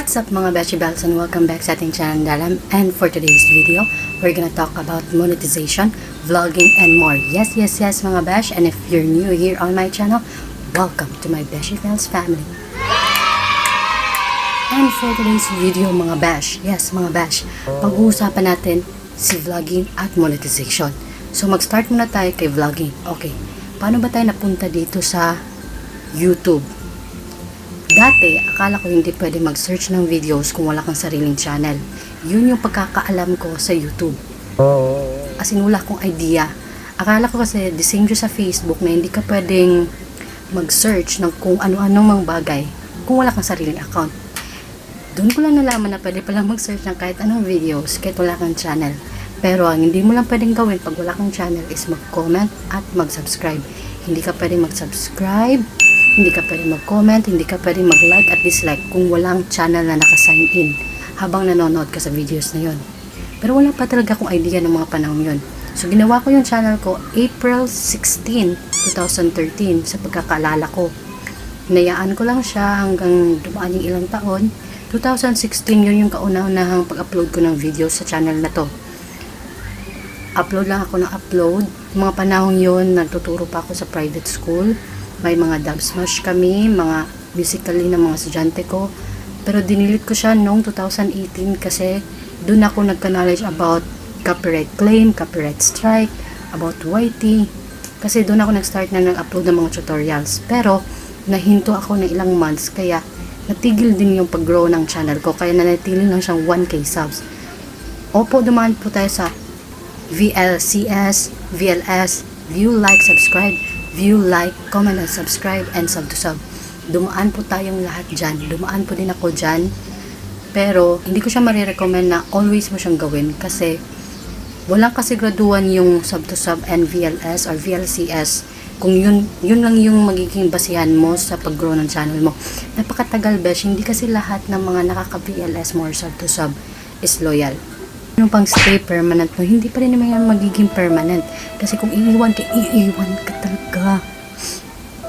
What's up mga Beshi Bells, and welcome back sa ating channel Dalam. And for today's video, we're gonna talk about monetization, vlogging, and more. Yes mga Besh, and if you're new here on my channel, welcome to my Beshi Bells family. And for today's video mga Besh, yes mga Besh, pag-uusapan natin si vlogging at monetization. So mag-start muna tayo kay vlogging. Okay, paano ba tayo napunta dito sa YouTube? Dati, akala ko hindi pwede mag-search ng videos kung wala kang sariling channel. Yun yung pagkakaalam ko sa YouTube. As in, wala akong idea. Akala ko kasi the same sa Facebook na hindi ka pwedeng mag-search ng kung ano-anong mga bagay kung wala kang sariling account. Doon ko lang nalaman na pwede palang mag-search ng kahit anong videos kahit wala kang channel. Pero ang hindi mo lang pwedeng gawin pag wala kang channel is mag-comment at mag-subscribe. Hindi ka pwedeng mag-subscribe, hindi ka pwedeng mag-comment, hindi ka pwedeng mag-like at dislike kung walang channel na naka-sign in habang nanonood ka sa videos na yon. Pero wala pa talaga akong idea ng mga panahon yon. So ginawa ko yung channel ko April 16, 2013 sa pagkakaalala ko. Hinayaan ko lang siya hanggang dumaan yung ilang taon. 2016 yun yung kauna-unahang pag-upload ko ng videos sa channel na to. Upload lang ako ng upload. Mga panahon yun, nagtuturo pa ako sa private school. May mga dub smash kami, mga musically ng mga estudyante ko. Pero dinilit ko siya noong 2018 kasi doon ako nagka-knowledge about copyright claim, copyright strike, about YT. Kasi doon ako nag-start na nag-upload ng mga tutorials. Pero nahinto ako ng ilang months kaya natigil din yung pag-grow ng channel ko. Kaya nanatili lang siyang 1K subs. Opo, dumaan po tayo sa VLCS, VLS, view, like, subscribe, view, like, comment, and subscribe, and sub to sub. Dumaan po tayong lahat dyan. Dumaan po din ako dyan. Pero, hindi ko siya marirecommend na always mo siyang gawin kasi walang kasiguraduhan yung sub to sub and VLS or VLCS kung yun lang yung magiging basihan mo sa pag-grow ng channel mo. Napakatagal, besh. Hindi kasi lahat ng mga nakaka-VLS mo or sub to sub is loyal. Yung pang stay permanent mo, hindi pa rin naman yan magiging permanent. Kasi kung iiwan ka talaga.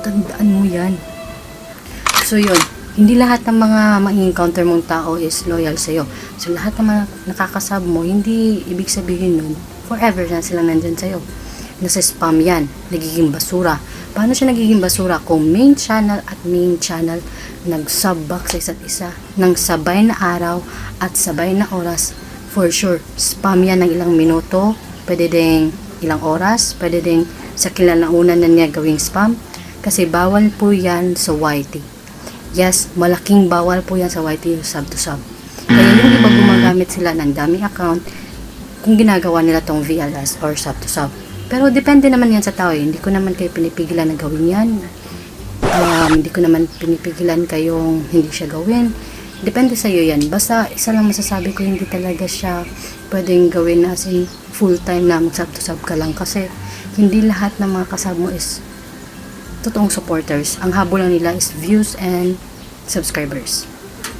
Tandaan mo yan. So yun, hindi lahat ng mga ma-encounter mong tao is loyal sa'yo. So lahat ng mga nakakasab mo, hindi ibig sabihin nun, forever na silang nandyan sa'yo. Nasa spam yan, nagiging basura. Paano siya nagiging basura? Kung main channel at main channel nag-sub back sa isa't isa ng sabay na araw at sabay na oras, for sure, spam yan ng ilang minuto, pwede ding ilang oras, pwede ding sa kinalaunan na niya gawing spam, kasi bawal po yan sa YT. Yes, malaking bawal po yan sa YT yung sub to sub. Kaya yung iba gumagamit sila ng daming account kung ginagawa nila tong VLS or sub to sub. Pero depende naman yan sa tao eh. Hindi ko naman kayo pinipigilan na gawin yan. Hindi ko naman pinipigilan kayong hindi siya gawin. Depende sa iyo yan. Basta isa lang masasabi ko, hindi talaga siya pwedeng gawin as in full time na mag-sub to sub ka lang kasi hindi lahat ng mga kasab mo is totoong supporters. Ang habol lang nila is views and subscribers.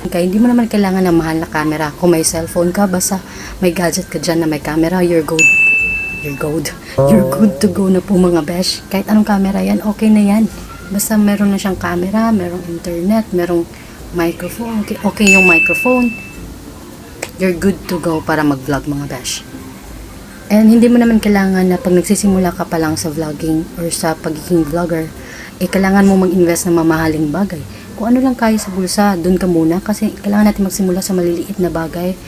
Kaya hindi mo naman kailangan ng mahal na camera. Kung may cellphone ka, basta may gadget ka dyan na may camera, you're good. You're good to go na po mga besh. Kahit anong camera yan, okay na yan. Basta meron na siyang camera, merong internet, merong microphone, okay yung microphone, you're good to go para mag-vlog mga besh. And hindi mo naman kailangan na pag nagsisimula ka pa lang sa vlogging or sa pagiging vlogger, kailangan mo mag-invest ng mamahaling bagay. Kung ano lang kaya sa bulsa, dun ka muna kasi kailangan natin magsimula sa maliliit na bagay.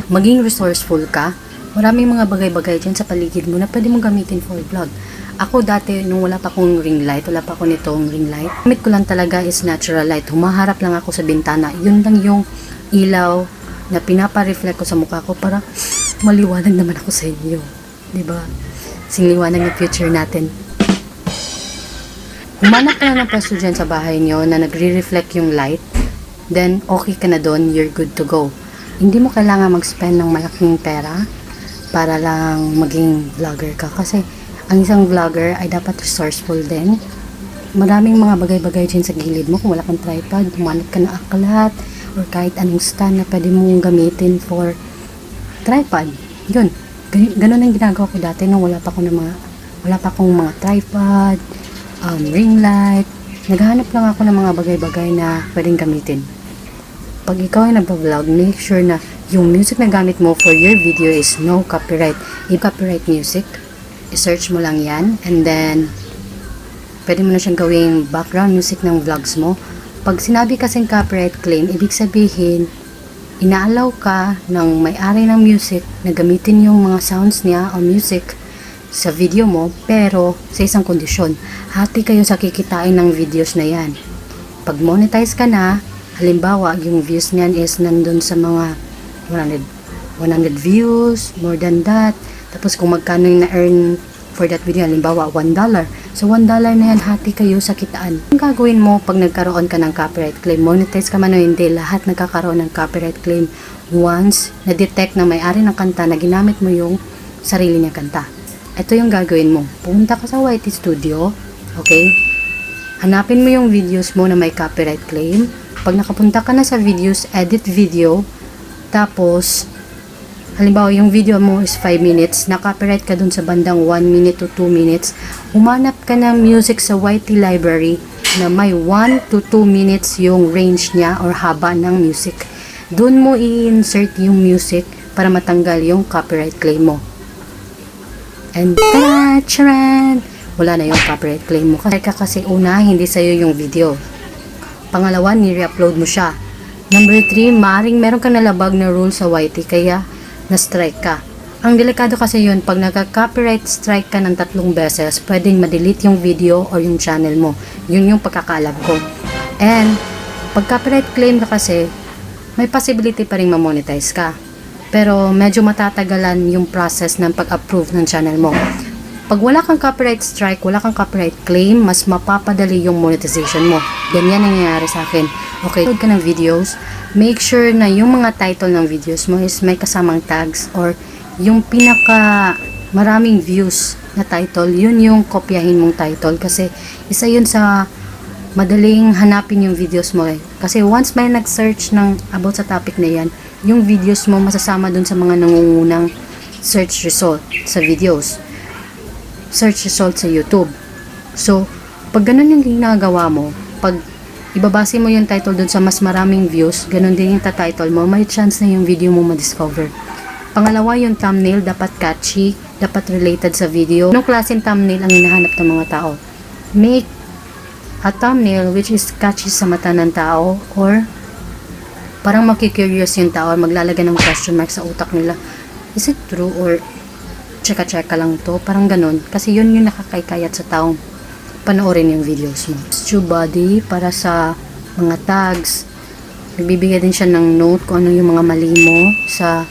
Maging resourceful ka. Maraming mga bagay-bagay dyan sa paligid mo na pwede mong gamitin for vlog. Ako dati, nung wala pa akong ring light, wala pa ako nitong ring light, gamit ko lang talaga is natural light. Humaharap lang ako sa bintana. Yun lang yung ilaw na pinapa-reflect ko sa mukha ko para maliwanag naman ako sa inyo. Diba? Singliwanag yung future natin. Humanap ka na ng pwesto dyan sa bahay nyo na nagre-reflect yung light, then okay ka na doon, you're good to go. Hindi mo kailangan mag-spend ng malaking pera para lang maging vlogger ka kasi ang isang vlogger ay dapat resourceful din. Maraming mga bagay-bagay dyan sa gilid mo. Kung wala kang tripod, humanap ka ng aklat or kahit anong stand na pwede mong gamitin for tripod. Yun. Ganun ang ginagawa ko dati nung wala pa akong mga tripod, ring light. Naghahanap lang ako ng mga bagay-bagay na pwedeng gamitin. pag ikaw ay nagpa-vlog, make sure na yung music na gamit mo for your video is no copyright. If copyright music, i-search mo lang yan, and then pwede mo na siyang gawing background music ng vlogs mo. Pag sinabi kasing copyright claim, ibig sabihin inaalaw ka ng may-ari ng music na gamitin yung mga sounds niya o music sa video mo, pero sa isang kondisyon, hati kayo sa kikitain ng videos na yan. Pag monetize ka na, halimbawa yung views niyan is nandun sa mga 100 views, more than that, tapos kung magkano yung na-earn for that video, halimbawa $1, so $1 na yan, hati kayo sa kitaan. Ang gagawin mo pag nagkaroon ka ng copyright claim, monetize ka man o hindi, lahat nagkakaroon ng copyright claim once na-detect na may-ari ng kanta na ginamit mo yung sarili niya kanta. Ito yung gagawin mo. Pumunta ka sa YT Studio, okay? Hanapin mo yung videos mo na may copyright claim. Pag nakapunta ka na sa videos, edit video, tapos halimbawa yung video mo is 5 minutes, na-copyright ka dun sa bandang 1 minute to 2 minutes, humanap ka ng music sa YT library na may 1 to 2 minutes yung range niya or haba ng music. Dun mo i-insert yung music para matanggal yung copyright claim mo. And charan! Wala na yung copyright claim mo. Kasi una, hindi sa'yo yung video. Pangalawa, ni-re-upload mo siya. Number 3, maaaring meron kang nalabag na rule sa YT kaya na-strike ka. Ang delikado kasi yun, pag nagka-copyright strike ka ng 3 beses, pwedeng ma-delete yung video or yung channel mo. Yun yung pagkakaalam ko. And, pag copyright claim ka kasi, may possibility pa rin ma-monetize ka. Pero medyo matatagalan yung process ng pag-approve ng channel mo. Pag wala kang copyright strike, wala kang copyright claim, mas mapapadali yung monetization mo. Ganyan ang nangyayari sa akin. Okay, upload ka ng videos, make sure na yung mga title ng videos mo is may kasamang tags or yung pinaka maraming views na title, yun yung kopyahin mong title kasi isa yun sa madaling hanapin yung videos mo eh. Kasi once may nag-search ng about sa topic na yan, yung videos mo masasama dun sa mga nangungunang search result sa videos. Search result sa YouTube. So, pag ganun yung ginagawa mo, pag ibabase mo yung title dun sa mas maraming views, ganun din yung title mo, may chance na yung video mo ma-discover. Pangalawa, yung thumbnail dapat catchy, dapat related sa video. Anong klaseng thumbnail ang hinahanap ng mga tao? Make a thumbnail which is catchy sa mata ng tao or parang makikurious yung tao or maglalagay ng question mark sa utak nila. Is it true or cheka-cheka lang to? Parang ganun. Kasi yun yung nakakaykayat sa taong panoorin yung videos mo. YouTube body para sa mga tags. Nagbibigay din siya ng note kung ano yung mga mali mo sa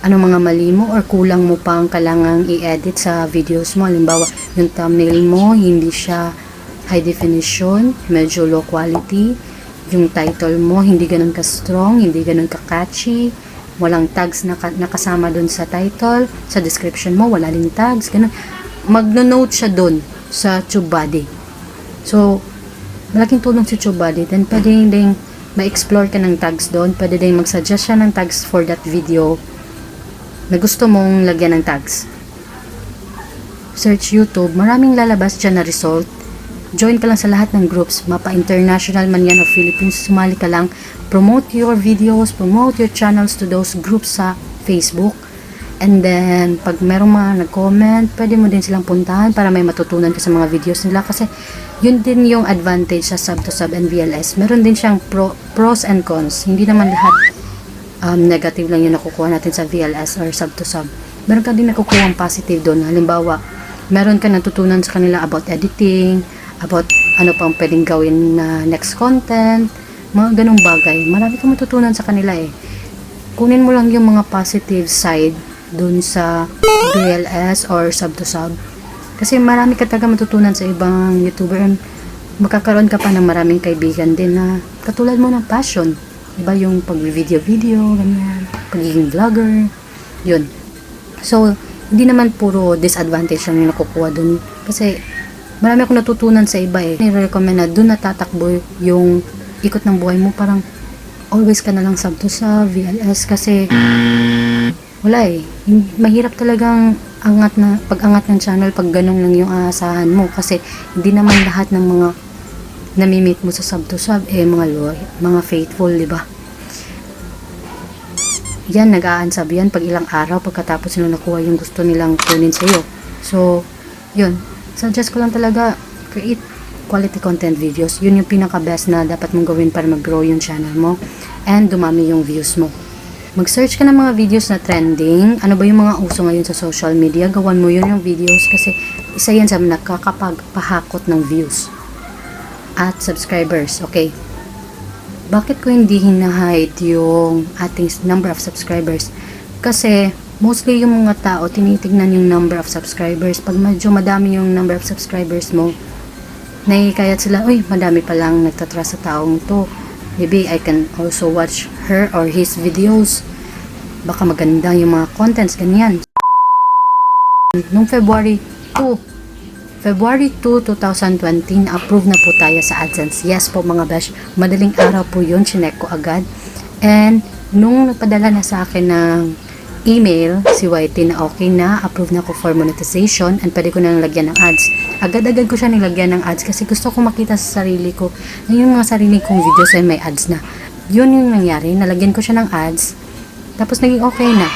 ano mga mali mo or kulang mo pang kailangang i-edit sa videos mo. Halimbawa, yung thumbnail mo hindi siya high definition, medyo low quality. Yung title mo hindi ganun ka-strong, hindi ganun ka-catchy. Walang tags na nakasama dun sa title, sa description mo, wala din tags, ganun. Magno-note siya dun sa tube body. So, malaking tulong si tube body. Then, pwede din ma-explore ka ng tags dun. Pwede din mag-suggest siya ng tags for that video na gusto mong lagyan ng tags. Search YouTube, maraming lalabas dyan na result. Join ka lang sa lahat ng groups, mapa-international man yan o Philippines, sumali ka lang, promote your videos, promote your channels to those groups sa Facebook. And then, pag merong mga nag-comment, pwede mo din silang puntahan para may matutunan ka sa mga videos nila kasi yun din yung advantage sa sub-to-sub and VLS. Meron din siyang pros and cons. Hindi naman lahat negative lang yung nakukuha natin sa VLS or sub-to-sub. Meron ka din nakukuha positive doon. Halimbawa, meron ka natutunan sa kanila about editing, about ano pang pwedeng gawin na next content, mga ganong bagay. Marami kang matutunan sa kanila eh. Kunin mo lang yung mga positive side dun sa VLS or sub-to-sub. Kasi marami ka talaga matutunan sa ibang YouTuber and makakaroon ka pa ng maraming kaibigan din na katulad mo ng passion. Diba yung pag-video-video, ganyan, pagiging vlogger, yun. So, hindi naman puro disadvantage lang yung nakukuha dun. Kasi, marami akong natutunan sa iba eh. Nire-recommend na dun natatakbo yung ikot ng buhay mo. Parang, always ka na lang sabto sa VLS kasi, wala eh. Mahirap talagang pag-angat ng channel pag ganun lang yung aasahan mo. Kasi, hindi naman lahat ng mga namimit mo sa sub to sub, mga loyal, mga faithful, di ba? Yan, nag-a-unsub yan pag ilang araw pagkatapos nila nakuha yung gusto nilang kunin sa'yo. So, yun. Suggest ko lang talaga, create quality content videos. Yun yung pinaka-best na dapat mong gawin para mag-grow yung channel mo and dumami yung views mo. Mag-search ka ng mga videos na trending. Ano ba yung mga uso ngayon sa social media? Gawan mo yun yung videos kasi isa yan sa nakakapagpahakot ng views at subscribers. Okay. Bakit ko hindi hina-hide yung ating number of subscribers? Kasi mostly yung mga tao tinitignan yung number of subscribers. Pag medyo madami yung number of subscribers mo, nahihikayat sila, uy, madami palang nagtatrust sa taong to. Maybe I can also watch her or his videos. Baka maganda yung mga contents, ganyan. Nung February 2, 2020, approve na po tayo sa Adsense. Yes po mga besh, madaling araw po yun, chinek ko agad. And nung nagpadala na sa akin ng email, si YT na okay na, approve na ko for monetization, and pwede ko na lagyan ng ads. Agad-agad ko siya nilagyan ng ads kasi gusto ko makita sa sarili ko na yung mga sarili kong videos ay may ads na. Yun yung nangyari, nalagyan ko siya ng ads, tapos naging okay na.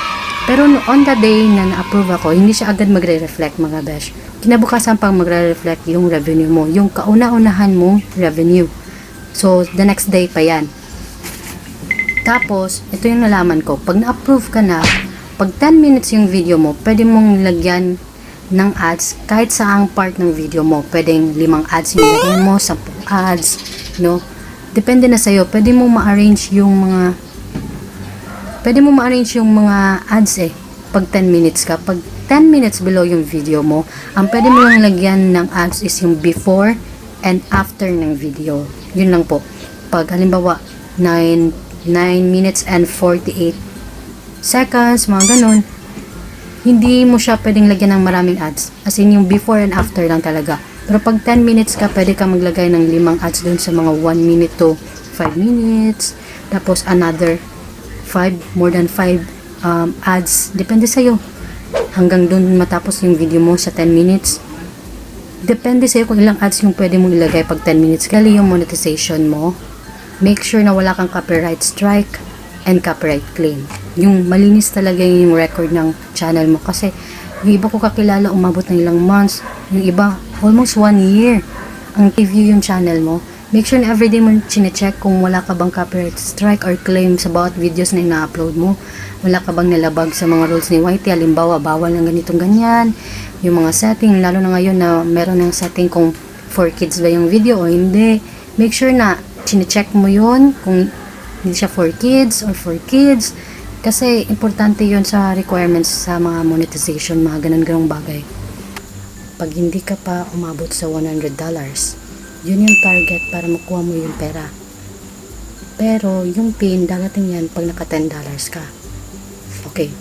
Pero on the day na na-approve ako, hindi siya agad magre-reflect mga besh. Kinabukasan pang magre-reflect yung revenue mo, yung kauna-unahan mong revenue. So, the next day pa yan. Tapos, ito yung nalaman ko, pag na-approve ka na, pag 10 minutes yung video mo, pwede mong lagyan ng ads kahit saang part ng video mo. Pwedeng 5 ads yung lagyan mo, 10 ads, no? Depende na sa'yo. Pwede mo ma-arrange yung mga ads pag 10 minutes ka. Pag 10 minutes below yung video mo, ang pwede mo lang lagyan ng ads is yung before and after ng video. Yun lang po. Pag halimbawa 9 minutes and 48 seconds, mga ganun, hindi mo siya pwedeng lagyan ng maraming ads. As in yung before and after lang talaga. Pero pag 10 minutes ka, pwede ka maglagay ng 5 ads dun sa mga 1 minute to 5 minutes. Tapos another more than 5 ads. Depende sa'yo. Hanggang dun matapos yung video mo sa 10 minutes. Depende sa'yo kung ilang ads yung pwede mong ilagay pag 10 minutes. Kali yung monetization mo, make sure na wala kang copyright strike and copyright claim. Yung malinis talaga yung record ng channel mo. Kasi yung iba ko kakilala umabot ng ilang months. Yung iba, almost 1 year ang review yung channel mo. Make sure na everyday mo chinecheck kung wala ka bang copyright strike or claim sa bawat videos na ina-upload mo. Wala ka bang nilabag sa mga rules ni YT. Halimbawa, bawal ng ganitong ganyan. Yung mga setting, lalo na ngayon na meron ng setting kung for kids ba yung video o hindi. Make sure na chinecheck mo yun kung hindi siya for kids or for kids. Kasi importante yun sa requirements sa mga monetization, mga ganun-ganung bagay. Pag hindi ka pa umabot sa $100, yun yung target para makuha mo yung pera. Pero yung pin, darating yan pag naka $10 ka. Okay.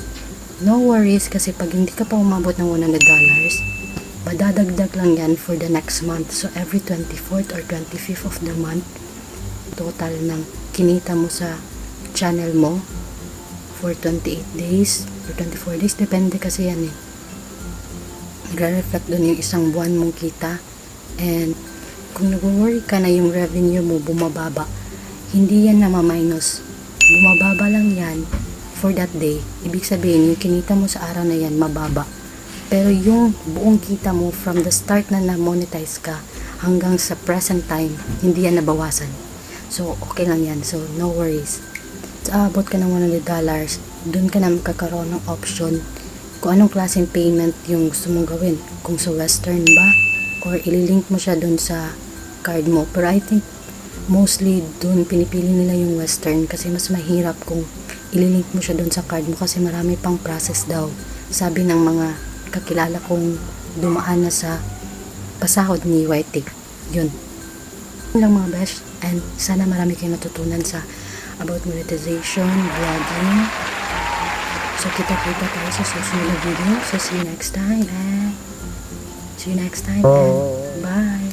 No worries kasi pag hindi ka pa umabot ng $100, madadagdag lang yan for the next month. So every 24th or 25th of the month, total ng kinita mo sa channel mo for 28 days or 24 days. Depende kasi yan Nagre-reflect doon yung isang buwan mong kita. And kung nag-worry ka na yung revenue mo bumababa, hindi yan na ma-minus. Bumababa lang yan for that day. Ibig sabihin, yung kinita mo sa araw na yan, mababa. Pero yung buong kita mo from the start na na-monetize ka hanggang sa present time, hindi yan nabawasan. So, okay lang yan. So, no worries. Sa abot ka ng $100, dun ka na magkakaroon ng option kung anong klaseng payment yung gusto mong gawin. Kung sa Western ba, or ililink mo siya dun sa card mo. Pero I think mostly dun pinipili nila yung Western kasi mas mahirap kung ililink mo siya dun sa card mo kasi marami pang process daw. Sabi ng mga kakilala kong dumaan na sa pasahod ni YT. Yun lang mga besh, and sana marami kayong natutunan sa about monetization, vlogging. So kita-kita tayo sa susunod na video. So see you next time and bye.